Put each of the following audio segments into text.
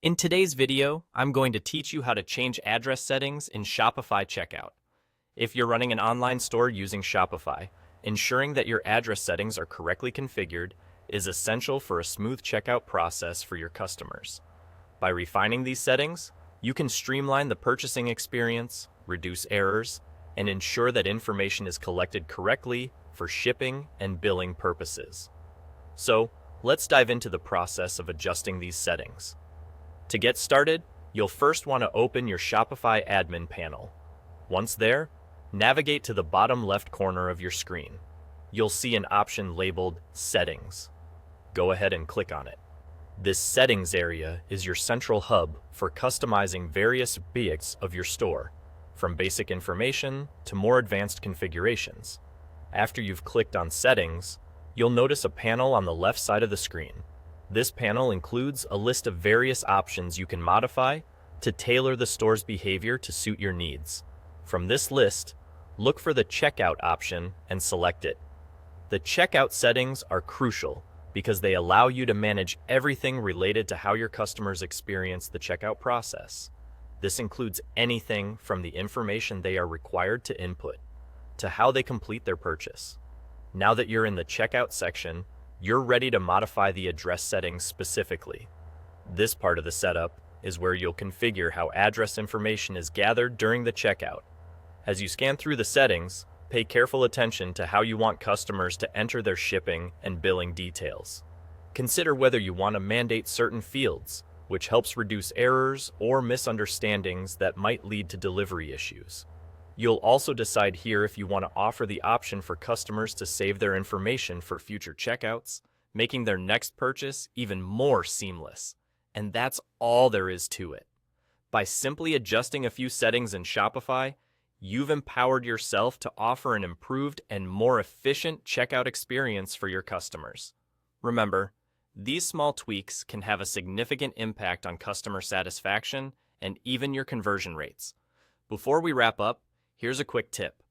In today's video, I'm going to teach you how to change address settings in Shopify checkout. If you're running an online store using Shopify, ensuring that your address settings are correctly configured is essential for a smooth checkout process for your customers. By refining these settings, you can streamline the purchasing experience, reduce errors, and ensure that information is collected correctly for shipping and billing purposes. So, let's dive into the process of adjusting these settings. To get started, you'll first want to open your Shopify admin panel. Once there, navigate to the bottom left corner of your screen. You'll see an option labeled Settings. Go ahead and click on it. This settings area is your central hub for customizing various aspects of your store, from basic information to more advanced configurations. After you've clicked on Settings, you'll notice a panel on the left side of the screen. This panel includes a list of various options you can modify to tailor the store's behavior to suit your needs. From this list, look for the Checkout option and select it. The checkout settings are crucial because they allow you to manage everything related to how your customers experience the checkout process. This includes anything from the information they are required to input to how they complete their purchase. Now that you're in the checkout section, you're ready to modify the address settings specifically. This part of the setup is where you'll configure how address information is gathered during the checkout. As you scan through the settings, pay careful attention to how you want customers to enter their shipping and billing details. Consider whether you want to mandate certain fields, which helps reduce errors or misunderstandings that might lead to delivery issues. You'll also decide here if you want to offer the option for customers to save their information for future checkouts, making their next purchase even more seamless. And that's all there is to it. By simply adjusting a few settings in Shopify, you've empowered yourself to offer an improved and more efficient checkout experience for your customers. Remember, these small tweaks can have a significant impact on customer satisfaction and even your conversion rates. Before we wrap up, here's a quick tip.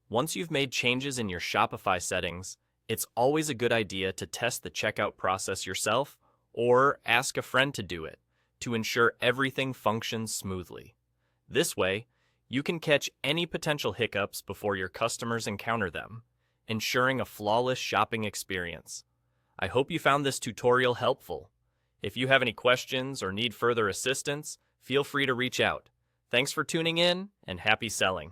Once you've made changes in your Shopify settings, it's always a good idea to test the checkout process yourself or ask a friend to do it to ensure everything functions smoothly. This way, you can catch any potential hiccups before your customers encounter them, ensuring a flawless shopping experience. I hope you found this tutorial helpful. If you have any questions or need further assistance, feel free to reach out. Thanks for tuning in and happy selling.